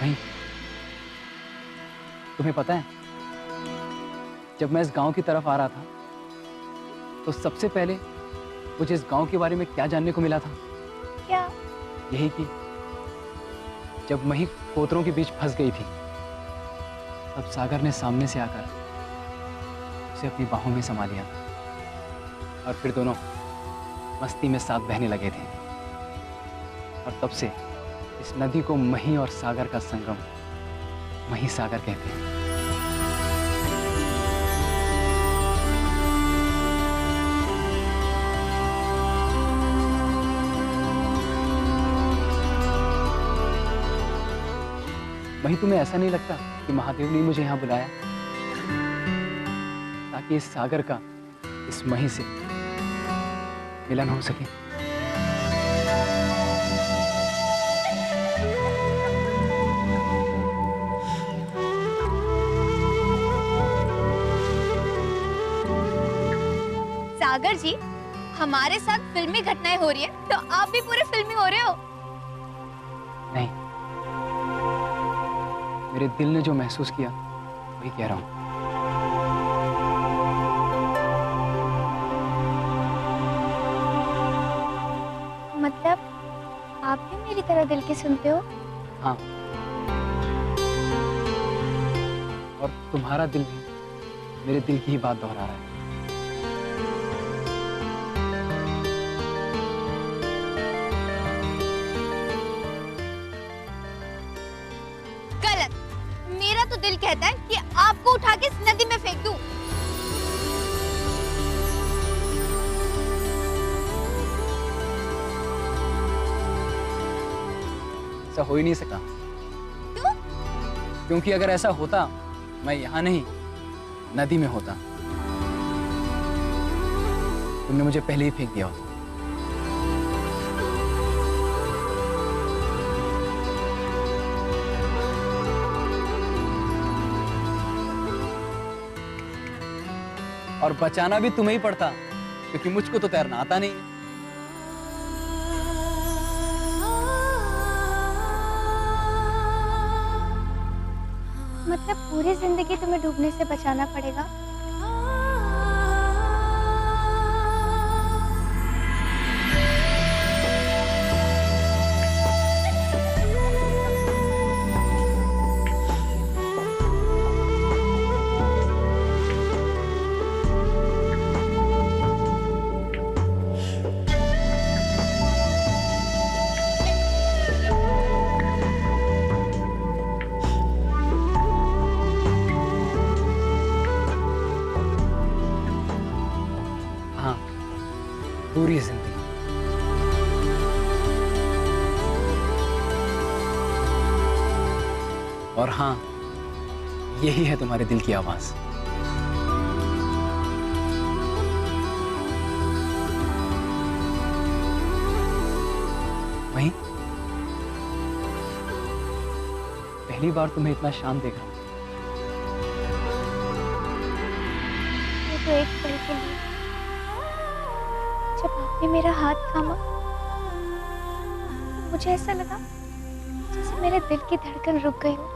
वहीं तुम्हें पता है, जब मैं इस गांव की तरफ आ रहा था तो सबसे पहले मुझे इस गांव के बारे में क्या जानने को मिला था? क्या? यही कि जब मही कोतरों के बीच फंस गई थी, तब सागर ने सामने से आकर उसे अपनी बाहों में समा लिया और फिर दोनों मस्ती में साथ बहने लगे थे। और तब से इस नदी को मही और सागर का संगम मही सागर कहते हैं। वहीं तुम्हें ऐसा नहीं लगता कि महादेव ने मुझे यहां बुलाया ताकि इस सागर का इस मही से मिलन हो सके? सागर जी, हमारे साथ फिल्मी घटनाएं हो रही है तो आप भी पूरे फिल्मी हो रहे हो। नहीं, मेरे दिल ने जो महसूस किया वही कह रहा हूं। मतलब आप भी मेरी तरह दिल की सुनते हो? हाँ, और तुम्हारा दिल भी मेरे दिल की ही बात दोहरा रहा है। गलत। मेरा तो दिल कहता है कि आपको उठा के इस नदी में फेंक दूं। ऐसा हो ही नहीं सका। क्यों? क्योंकि अगर ऐसा होता, मैं यहां नहीं नदी में होता। तुमने मुझे पहले ही फेंक दिया होता। और बचाना भी तुम्हें ही पड़ता, क्योंकि मुझको तो तैरना आता नहीं है। मतलब पूरी जिंदगी तुम्हें डूबने से बचाना पड़ेगा? हाँ, पूरी जिंदगी। और हाँ, यही है तुम्हारे दिल की आवाज। वहीं पहली बार तुम्हें इतना शांत देखा। ये तो एक पल के लिए जब आपने मेरा हाथ थामा, मुझे ऐसा लगा जैसे मेरे दिल की धड़कन रुक गई हो।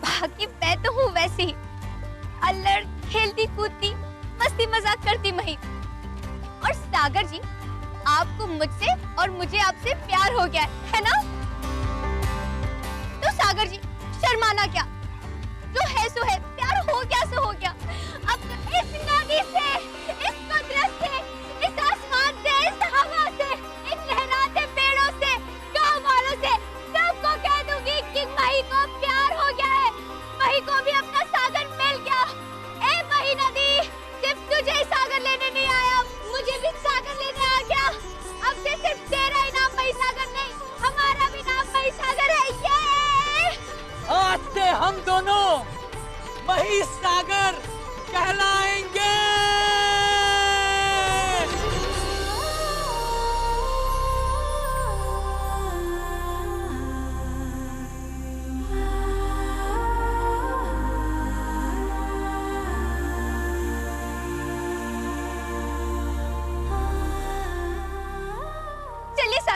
बाकी मैं तो हूँ वैसी ही, अल्लड़, खेलती कूदती, मस्ती मजाक करती मही। और सागर जी, आपको मुझसे और मुझे आपसे प्यार हो गया है ना? तो सागर जी, शर्माना क्या? जो है सो है, प्यार हो गया सो हो गया। अब इस नदी से, इस कुदरत से, इस आसमान से, इस हवा से, इन लहराते पेड़ों से, गांव वालों से, सबको कह दूंगी कि मही को प्यार हो गया है। मही को भी अपना सागर मिल गया। ए मही नदी, सिर्फ तुझे ही सागर लेने नहीं आया, मुझे भी सागर लेने आ गया। अब से सिर्फ तेरा ही नाम मही सागर नहीं, हमारा भी नाम मही सागर है। ये आज से हम दोनों मही सागर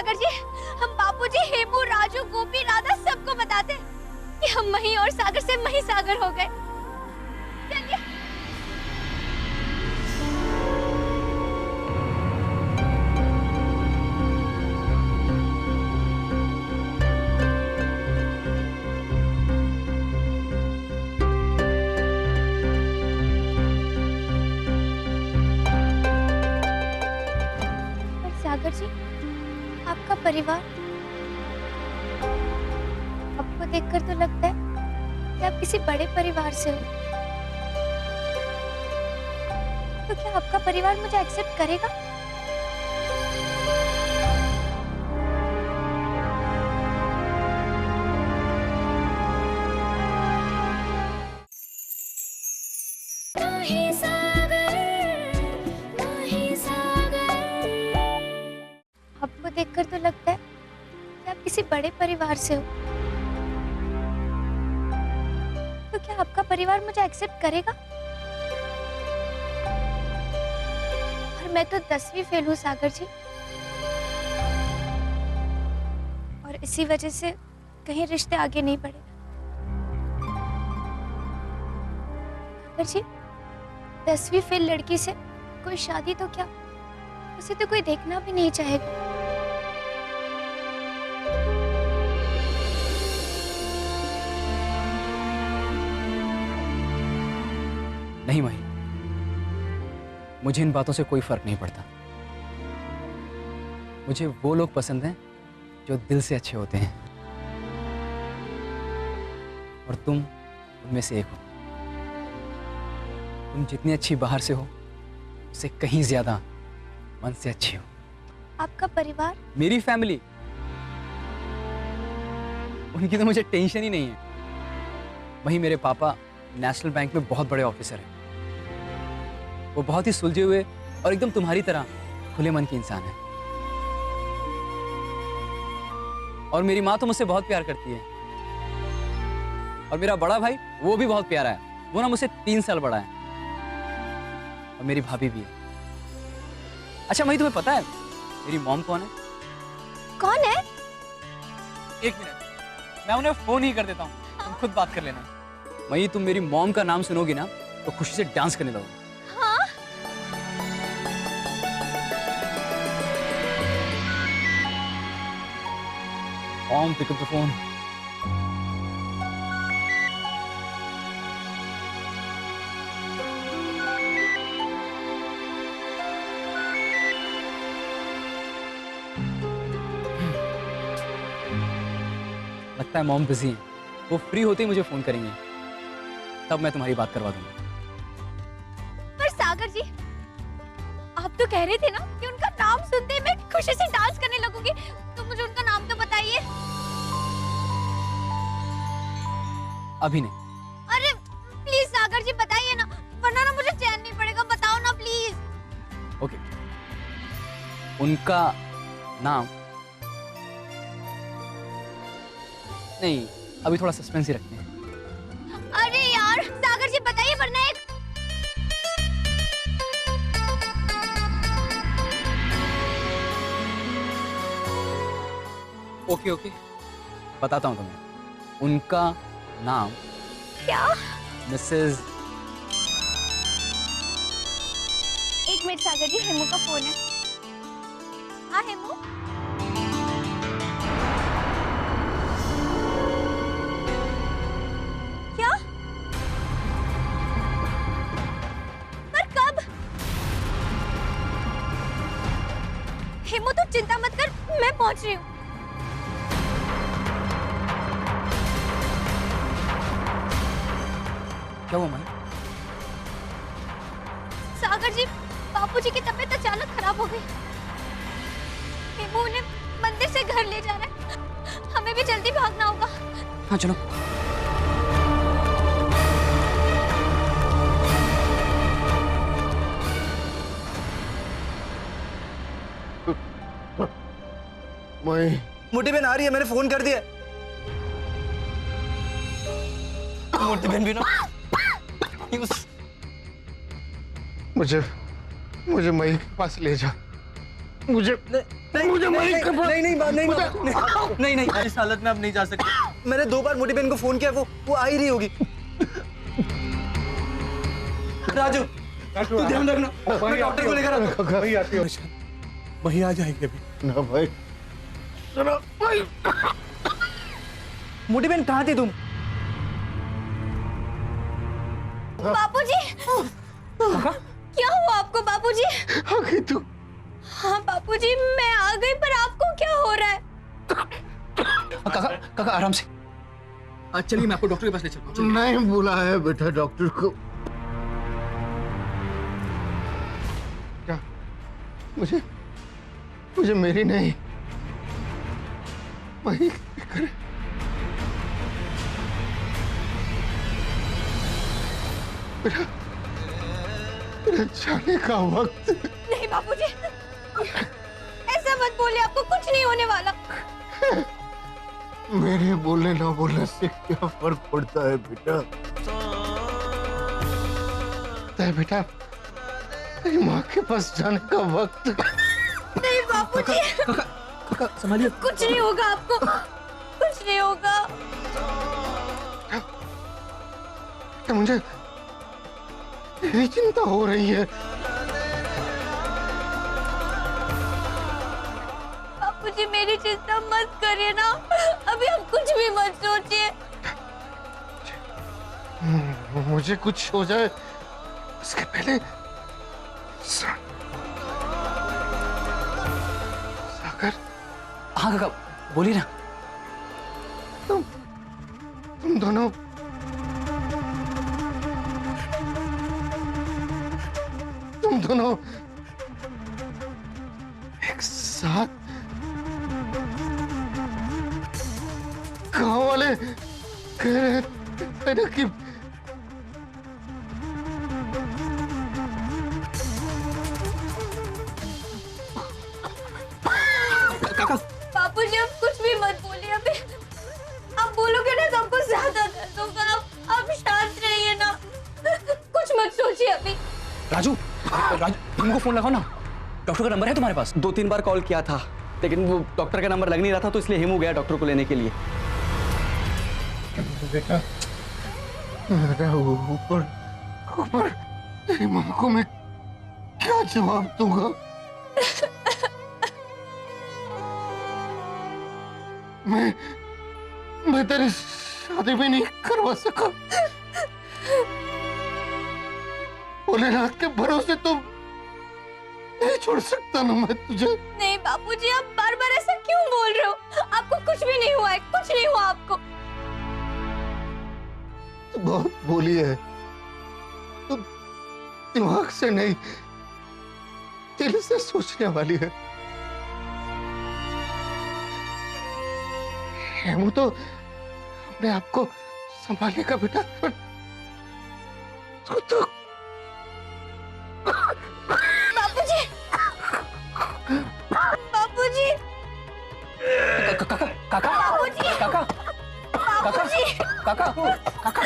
सागर जी, हम बापूजी, हेमू, राजू, गोपी, राधा सबको बताते कि हम मही और सागर से मही सागर हो गए। चलिए। पर सागर जी, आपका परिवार आपको देखकर तो लगता है कि आप किसी बड़े परिवार से हो। तो क्या आपका परिवार मुझे एक्सेप्ट करेगा? आपको देखकर तो लगता है कि आप किसी बड़े परिवार से हो। तो क्या आपका परिवार मुझे एक्सेप्ट करेगा? और मैं तो 10वीं फेल हूँ सागर जी, और इसी वजह से कहीं रिश्ते आगे नहीं बढ़े। सागर जी, 10वीं फेल लड़की से कोई शादी तो क्या, उसे तो कोई देखना भी नहीं चाहेगा। नहीं मही, मुझे इन बातों से कोई फर्क नहीं पड़ता। मुझे वो लोग पसंद हैं जो दिल से अच्छे होते हैं, और तुम उनमें से एक हो। तुम जितनी अच्छी बाहर से हो, उससे कहीं ज्यादा मन से अच्छी हो। आपका परिवार? मेरी फैमिली, उनकी तो मुझे टेंशन ही नहीं है। वही मेरे पापा नेशनल बैंक में बहुत बड़े ऑफिसर हैं। वो बहुत ही सुलझे हुए और एकदम तुम्हारी तरह खुले मन की इंसान है। और मेरी माँ तो मुझसे बहुत प्यार करती है। और मेरा बड़ा भाई, वो भी बहुत प्यारा है। वो ना मुझसे 3 साल बड़ा है। और मेरी भाभी भी है। अच्छा मही, तुम्हें पता है मेरी मॉम कौन है? कौन है? 1 मिनट, मैं उन्हें फोन ही कर देता हूँ, तुम खुद बात कर लेना। मही, तुम मेरी मॉम का नाम सुनोगी ना तो खुशी से डांस करने लगोगी। हाँ? Mom, pick up the phone. लगता है मॉम बिजी हैं। वो फ्री होते ही मुझे फोन करेंगे, तब मैं तुम्हारी बात करवा दूंगा। पर सागर जी, आप तो कह रहे थे ना कि उनका नाम सुनते ही मैं खुशी से डांस करने लगूंगी। तो मुझे उनका नाम तो बताइए। अभी नहीं। अरे प्लीज सागर जी बताइए ना, वरना ना मुझे चैन नहीं पड़ेगा। बताओ ना प्लीज। ओके, उनका नाम नहीं, अभी थोड़ा सस्पेंस ही रखते हैं। अरे यार सागर जी बताइए, वरना एक ओके ओके, बताता हूँ तुम्हें। उनका नाम क्या? मिसेस। 1 मिनट सागर जी, हेमू का फोन है। हाँ हेमू। क्या? पर कब? हेमू तू चिंता मत कर, मैं पहुंच रही हूँ। क्या हुआ मही? सागर जी, बापूजी की तबीयत अचानक खराब हो गई। हेमू उन्हें मंदिर से घर ले जा रहा है। हमें भी जल्दी भागना होगा। हाँ चलो। मोटी बहन आ रही है, मैंने फोन कर दिया। मोटी बहन भी ना मुझे मई के पास ले जा। मुझे मुझे नहीं इस हालत में आप नहीं जा सकते। मैंने 2 बार मोटी बहन को फोन किया, वो आ ही रही होगी। राजू तू ध्यान रखना, मैं डॉक्टर को लेकर आता हूं। वही आती है, वही आ जाएंगे अभी। ना भाई, सुनो भाई। मोटी बहन कहाँ थी तुम? बापूजी, क्या हुआ आपको बापूजी? आगे तू। हाँ बापूजी, मैं आ गई, पर आपको क्या हो रहा है? काका आराम से। चलिए मैं आपको डॉक्टर के पास ले चलता हूँ। नहीं बुलाया बेटा डॉक्टर को। क्या? मुझे मेरी नहीं, वही फिक्र है। मेरा जाने का वक्त। नहीं बापूजी, ऐसा मत बोलिए, आपको कुछ नहीं होने वाला। मेरे बोलने ना बोलने से क्या फर्क पड़ता है बेटा? तय बेटा, तेरी माँ के पास जाने का वक्त। नहीं बापूजी, काका संभालिए। कुछ नहीं होगा आपको, कुछ नहीं होगा। मुझे तेरी चिंता हो रही है। बापूजी मेरी चिंता मत करिए ना, अभी हम कुछ भी मत सोचिए। मुझे कुछ हो जाए उसके पहले सागर। हाँ काका बोलिए ना। तुम दोनों एक साथ गांव वाले कह रहे थे ना कि काका बापूजी अब कुछ भी मत बोलिए, अभी आप बोलोगे ना तो आपको ज्यादा दर्द होगा। आप शांत रहिए ना, कुछ मत सोचिए अभी। राजू तुमको फोन लगाओ ना, डॉक्टर का नंबर है तुम्हारे पास? 2-3 बार कॉल किया था, लेकिन वो डॉक्टर का नंबर लग नहीं रहा था, तो इसलिए हिमू गया डॉक्टर को लेने के लिए। बेटा मेरा ऊपर तेरी माँ को मैं क्या जवाब दूंगा? मैं तेरी शादी भी नहीं करवा सका। भोलेनाथ के भरोसे तो नहीं छोड़ सकता ना मैं तुझे। नहीं बापूजी, आप बार बार ऐसा क्यों बोल रहे हो? आपको कुछ भी नहीं हुआ है, कुछ नहीं हुआ आपको। तू बहुत बोली है, तू दिमाग से नहीं दिल से सोचने वाली है। हेमू तो अपने आप को संभालने का बेटा, तो बापूजी, बापूजी, काका काका बापूजी, काका बापूजी। काका काका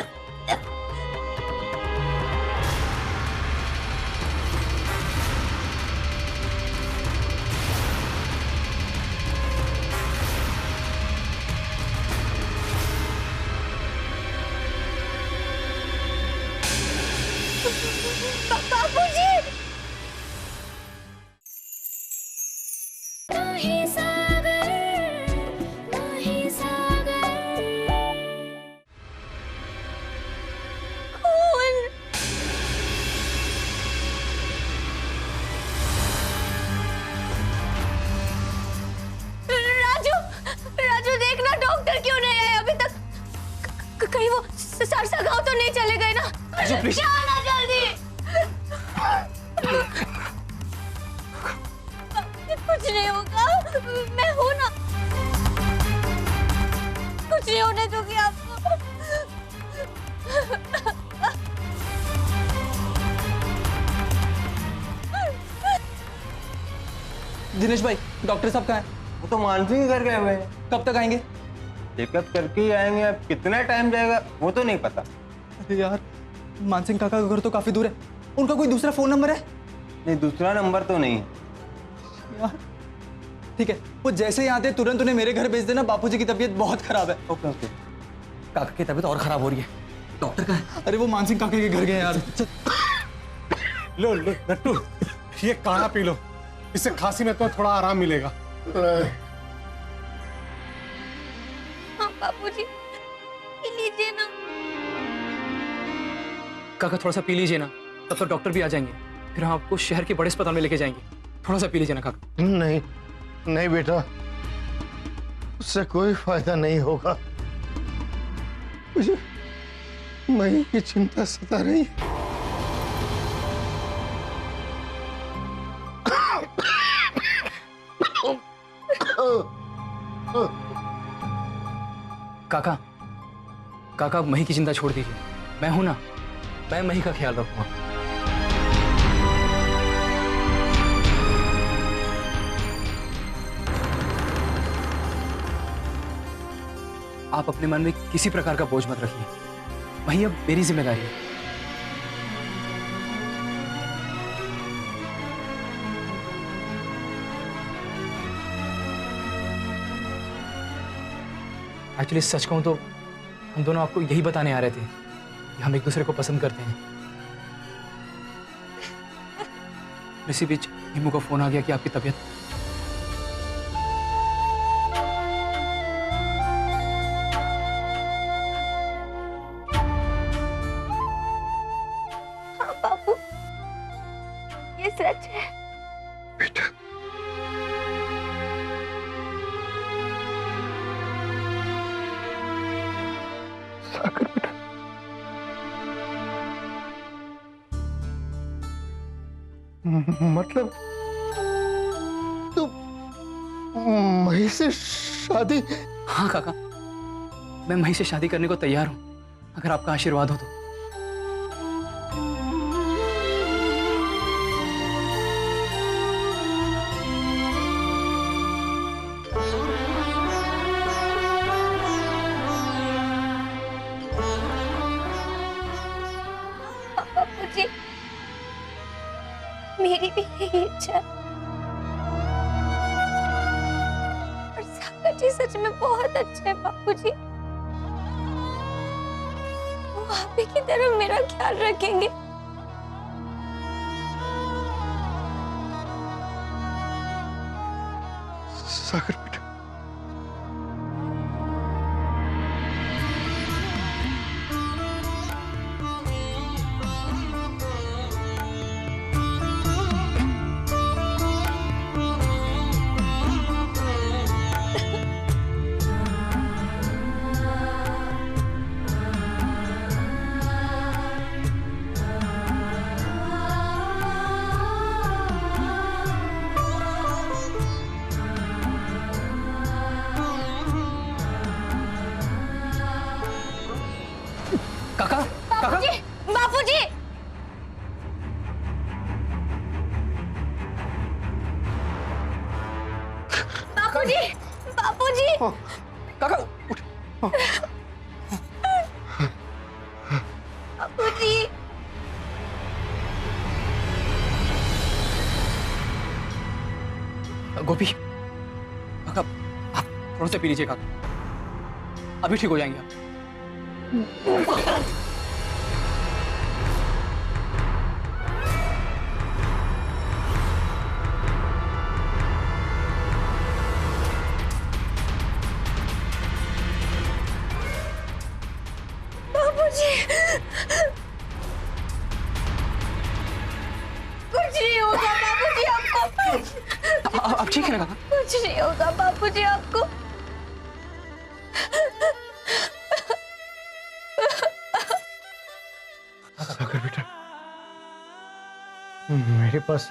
बापूजी। राजू देखना, डॉक्टर क्यों नहीं आए अभी तक? कहीं वो सरसा गांव तो नहीं चले गए ना? राजू प्लीज। जाना जल्दी। कुछ नहीं होगा, मैं हूं ना, कुछ नहीं होने दूंगी आपको। दिनेश भाई, डॉक्टर साहब कहाँ हैं? वो तो मानसिंह के घर गए हुए हैं। कब तक आएंगे? चेकअप करके ही आएंगे। अब कितना टाइम जाएगा वो तो नहीं पता। अरे यार, मानसिंह काका का घर तो काफी दूर है, उनका कोई दूसरा फोन नंबर है? नहीं, दूसरा नंबर तो नहीं है। यार। ठीक है, वो जैसे ही आते तुरंत उन्हें मेरे घर भेज देना, बापूजी की तबीयत बहुत खराब है। Okay okay. काका की तबीयत और खराब हो रही है, डॉक्टर कहाँ है? अरे वो मानसिंह काके के घर गए यार। लो लो नट्टू, ये काढ़ा पी लो, इससे खांसी में तो थोड़ा आराम मिलेगा। हाँ बापूजी, पी लीजिए ना। काका थोड़ा सा पी लीजिए ना, तब तो डॉक्टर भी आ जाएंगे, फिर हम आपको शहर के बड़े अस्पताल में लेके जाएंगे। थोड़ा सा पी लीजिए ना काका। नहीं नहीं बेटा, उससे कोई फायदा नहीं होगा। मुझे मई की चिंता सता रही है। काका काका मही की चिंता छोड़ दीजिए, मैं हूं ना, मैं मही का ख्याल रखूंगा। आप अपने मन में किसी प्रकार का बोझ मत रखिए, मही अब मेरी जिम्मेदारी है। एक्चुअली सच कहूं तो हम दोनों आपको यही बताने आ रहे थे कि हम एक दूसरे को पसंद करते हैं। इसी बीच हिमू का फोन आ गया कि आपकी तबीयत। हाँ बापू, ये सच है। बेटा सागर बेटा, मतलब तू मई से शादी? हाँ काका, मैं मही से शादी करने को तैयार हूं, अगर आपका आशीर्वाद हो तो। बापूजी, मेरी भी यही इच्छा है। और सागर जी सच में बहुत अच्छे हैं बापूजी, वो आप ही की तरह मेरा ख्याल रखेंगे। सागर बेटा, काका काका बापूजी, बापूजी, बापूजी, बापूजी, काका उठ। बापूजी। गोपी काका, आप थोड़ा सा पी लीजिए काका, अभी ठीक हो जाएंगे आप। बापूजी, कुछ नहीं होगा बापूजी आपको, आप ठीक है ना काका? कुछ नहीं होगा बापूजी आपको। सागर बेटा, मेरे पास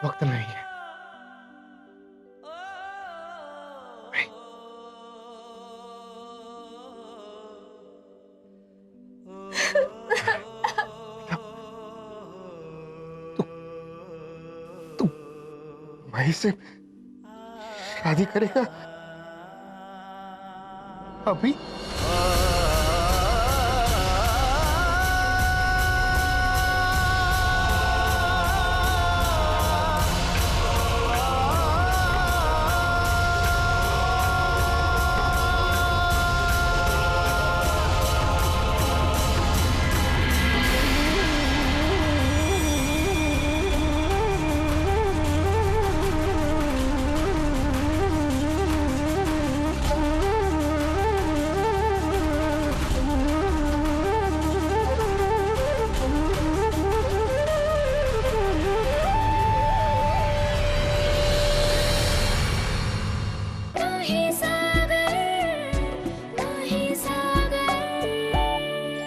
वक्त नहीं है। तू मई से शादी करेगा? अभी